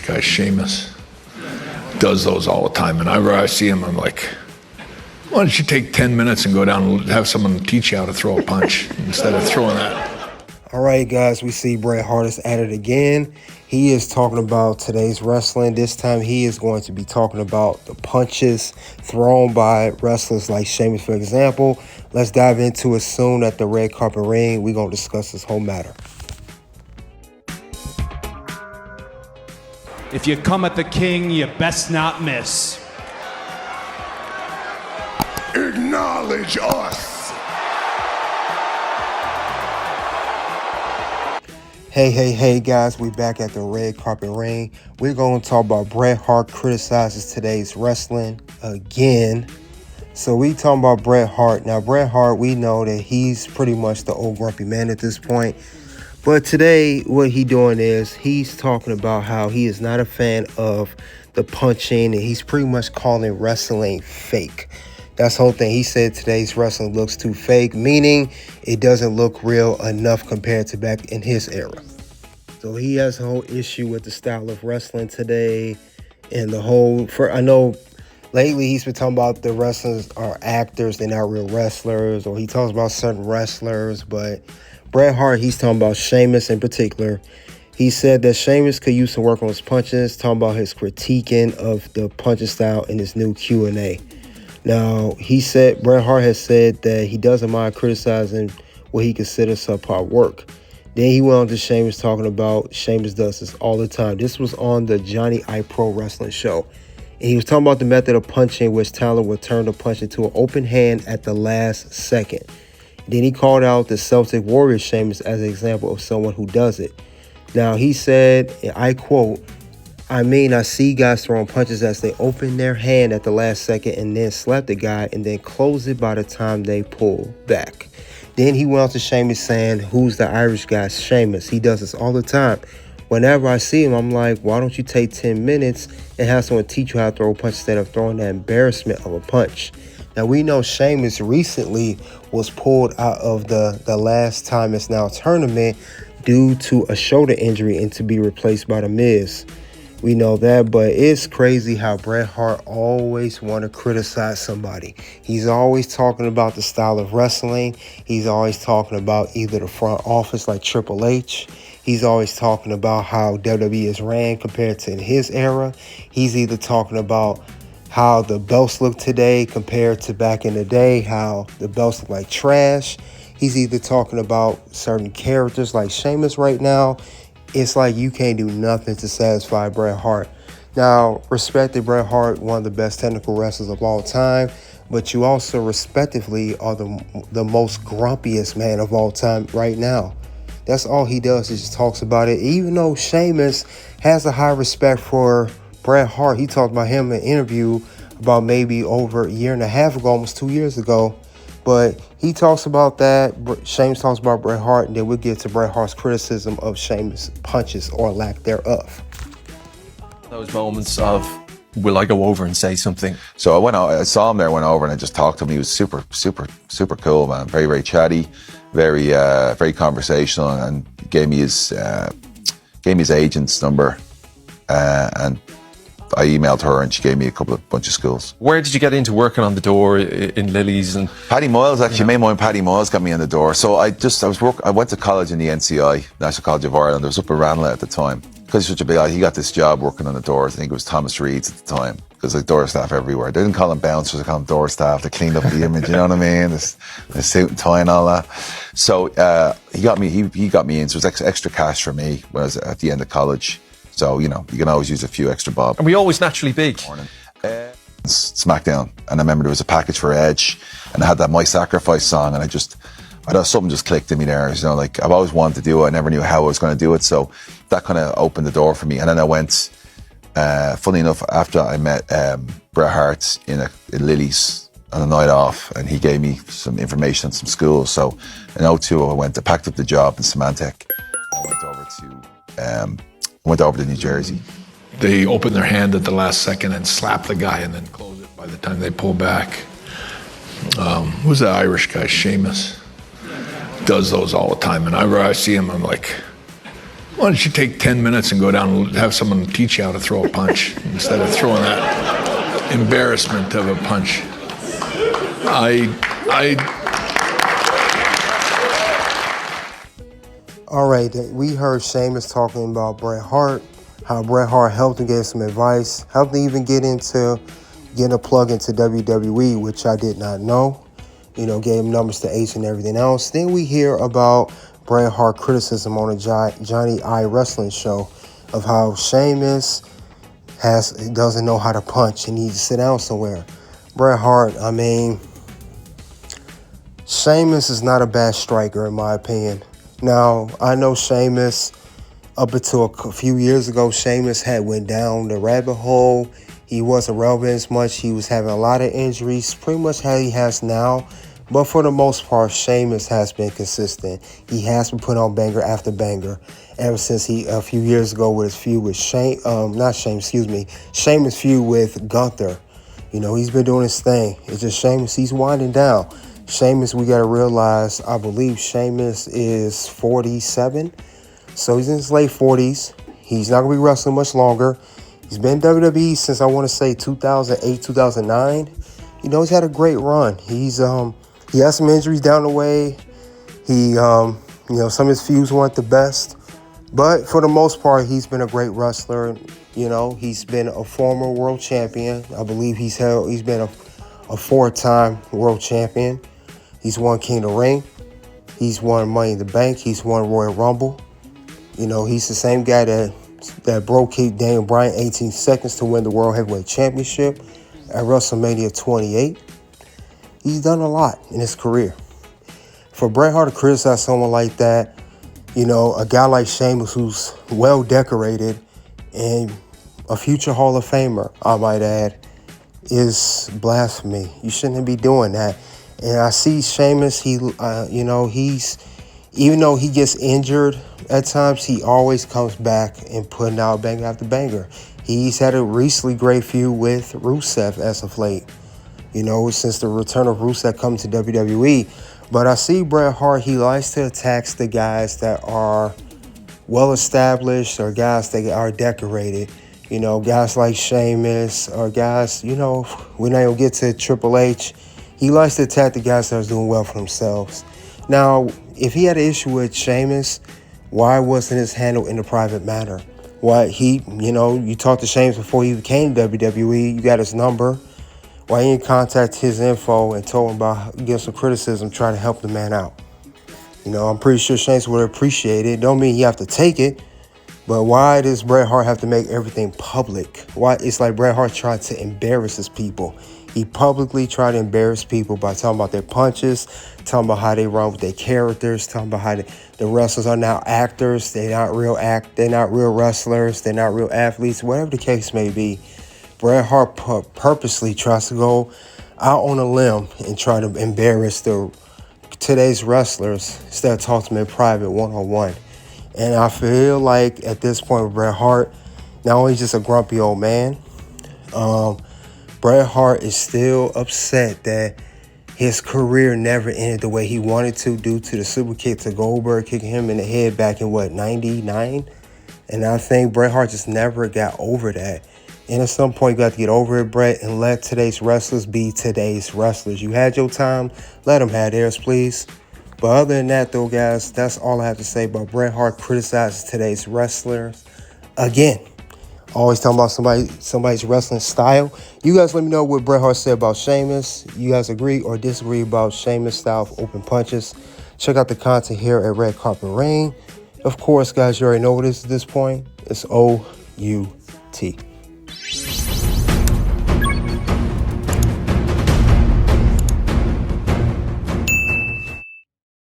guy, Sheamus, does those all the time. And whenever I see him, I'm like, why don't you take 10 minutes and go down and have someone teach you how to throw a punch instead of throwing that. All right, guys, we see Bret Hart is at it again. He is talking about today's wrestling. This time he is going to be talking about the punches thrown by wrestlers like Sheamus, for example. Let's dive into it soon at the red carpet ring. We're going to discuss this whole matter. If you come at the king, you best not miss. Acknowledge us. Hey, guys, we back at the red carpet ring. We're going to talk about Bret Hart criticizes today's wrestling again. So we talking about Bret Hart. Now, Bret Hart, we know that he's pretty much the old grumpy man at this point. But today, what he doing is he's talking about how he is not a fan of the punching, and he's pretty much calling wrestling fake. That's the whole thing. He said today's wrestling looks too fake, meaning it doesn't look real enough compared to back in his era. So he has a whole issue with the style of wrestling today, and I know lately he's been talking about the wrestlers are actors, they're not real wrestlers, or he talks about certain wrestlers, but Bret Hart, he's talking about Sheamus in particular. He said that Sheamus could use some work on his punches, talking about his critiquing of the punching style in his new Q&A. Now, Bret Hart has said that he doesn't mind criticizing what he considers subpar work. Then he went on to Sheamus talking about Sheamus does this all the time. This was on the Johnny I Pro Wrestling show. And he was talking about the method of punching, which talent would turn the punch into an open hand at the last second. Then he called out the Celtic Warrior Sheamus as an example of someone who does it. Now, he said, and I quote, I see guys throwing punches as they open their hand at the last second and then slap the guy and then close it by the time they pull back. Then he went on to Sheamus saying, who's the Irish guy? Sheamus. He does this all the time. Whenever I see him, I'm like, why don't you take 10 minutes and have someone teach you how to throw a punch instead of throwing that embarrassment of a punch? Now, we know Sheamus recently was pulled out of the last time it's now tournament due to a shoulder injury and to be replaced by The Miz. We know that, but it's crazy how Bret Hart always want to criticize somebody. He's always talking about the style of wrestling. He's always talking about either the front office like Triple H. He's always talking about how WWE is ran compared to in his era. He's either talking about how the belts look today compared to back in the day, how the belts look like trash. He's either talking about certain characters like Sheamus right now. It's like you can't do nothing to satisfy Bret Hart. Now, respected Bret Hart, one of the best technical wrestlers of all time, but you also respectively are the most grumpiest man of all time right now. That's all he does is just talks about it. Even though Sheamus has a high respect for Bret Hart, he talked about him in an interview about maybe over a year and a half ago, almost 2 years ago. But he talks about that. Sheamus talks about Bret Hart, and then we'll get to Bret Hart's criticism of Sheamus' punches or lack thereof. Those moments of, will I go over and say something? So I saw him there, went over, and I just talked to him. He was super cool, man. Very, very chatty, very conversational, and gave me his agent's number, and I emailed her and she gave me a bunch of schools. Where did you get into working on the door in Lily's? And Paddy Moyles, actually, mate mine, Paddy Moyles got me in the door. So I went to college in the NCI, National College of Ireland. I was up in Ranelagh at the time. Because he's such a big guy, he got this job working on the doors. I think it was Thomas Reed's at the time. Because like door staff everywhere. They didn't call them bouncers, they called them door staff. They cleaned up the image, you know what I mean? The suit and tie and all that. So he got me in. So it was extra cash for me when I was at the end of college. So, you can always use a few extra bob. Are we always naturally big? SmackDown. And I remember there was a package for Edge, and I had that My Sacrifice song, and I thought something just clicked in me there. Like I've always wanted to do it. I never knew how I was going to do it. So that kind of opened the door for me. And then I went, funny enough, after I met Bret Hart in Lily's on a night off, and he gave me some information on some schools. So in 2002, I packed up the job in Symantec. I went over to New Jersey. They open their hand at the last second and slap the guy and then close it by the time they pull back. Who's the Irish guy? Sheamus. Does those all the time. And whenever I see him, I'm like, Why don't you take 10 minutes and go down and have someone teach you how to throw a punch instead of throwing that embarrassment of a punch? All right, we heard Sheamus talking about Bret Hart, how Bret Hart helped him get some advice, helped him even get into getting a plug into WWE, which I did not know. You know, gave him numbers to H and everything else. Then we hear about Bret Hart criticism on a Johnny I Wrestling show of how Sheamus doesn't know how to punch and needs to sit down somewhere. Bret Hart, I mean, Sheamus is not a bad striker in my opinion. Now, I know Sheamus, up until a few years ago, Sheamus had went down the rabbit hole. He wasn't relevant as much. He was having a lot of injuries, pretty much how he has now. But for the most part, Sheamus has been consistent. He has been putting on banger after banger ever since a few years ago with his feud with Sheamus feud with Gunther. You know, he's been doing his thing. It's just Sheamus, he's winding down. Sheamus, we got to realize, I believe Sheamus is 47. So he's in his late 40s. He's not going to be wrestling much longer. He's been in WWE since I want to say 2008, 2009. You know, he's had a great run. He has some injuries down the way. You know, some of his feuds weren't the best. But for the most part, he's been a great wrestler. You know, he's been a former world champion. I believe he's been a 4-time world champion. He's won King of the Ring. He's won Money in the Bank. He's won Royal Rumble. You know, he's the same guy that broke Daniel Bryan 18 seconds to win the World Heavyweight Championship at WrestleMania 28. He's done a lot in his career. For Bret Hart to criticize someone like that, you know, a guy like Sheamus who's well decorated and a future Hall of Famer, I might add, is blasphemy. You shouldn't be doing that. And I see Sheamus, you know, even though he gets injured at times, he always comes back and putting out banger after banger. He's had a recently great feud with Rusev as of late, you know, since the return of Rusev coming to WWE. But I see Bret Hart, he likes to attack the guys that are well-established or guys that are decorated. You know, guys like Sheamus or guys, you know, we're not going to get to Triple H. He likes to attack the guys that are doing well for themselves. Now, if he had an issue with Sheamus, why wasn't this handled in a private manner? Why you know, you talked to Sheamus before he came to WWE, you got his number. Why you didn't contact his info and told him about give some criticism, try to help the man out? You know, I'm pretty sure Sheamus would appreciate it. Don't mean you have to take it, but why does Bret Hart have to make everything public? Why it's like Bret Hart tried to embarrass his people. He publicly tried to embarrass people by talking about their punches, talking about how they run with their characters, talking about how the wrestlers are now actors. They're not real wrestlers. They're not real athletes. Whatever the case may be, Bret Hart purposely tries to go out on a limb and try to embarrass today's wrestlers instead of talking to them in private, one-on-one. And I feel like at this point with Bret Hart, not only just a grumpy old man, Bret Hart is still upset that his career never ended the way he wanted to due to the super kick to Goldberg kicking him in the head back in, 99? And I think Bret Hart just never got over that. And at some point, you got to get over it, Bret, and let today's wrestlers be today's wrestlers. You had your time. Let them have theirs, please. But other than that, though, guys, that's all I have to say about Bret Hart criticizes today's wrestlers. Again, always talking about somebody's wrestling style. You guys let me know what Bret Hart said about Sheamus. You guys agree or disagree about Sheamus' style of open punches? Check out the content here at Red Carpet Ring. Of course, guys, you already know what it is at this point. It's OUT.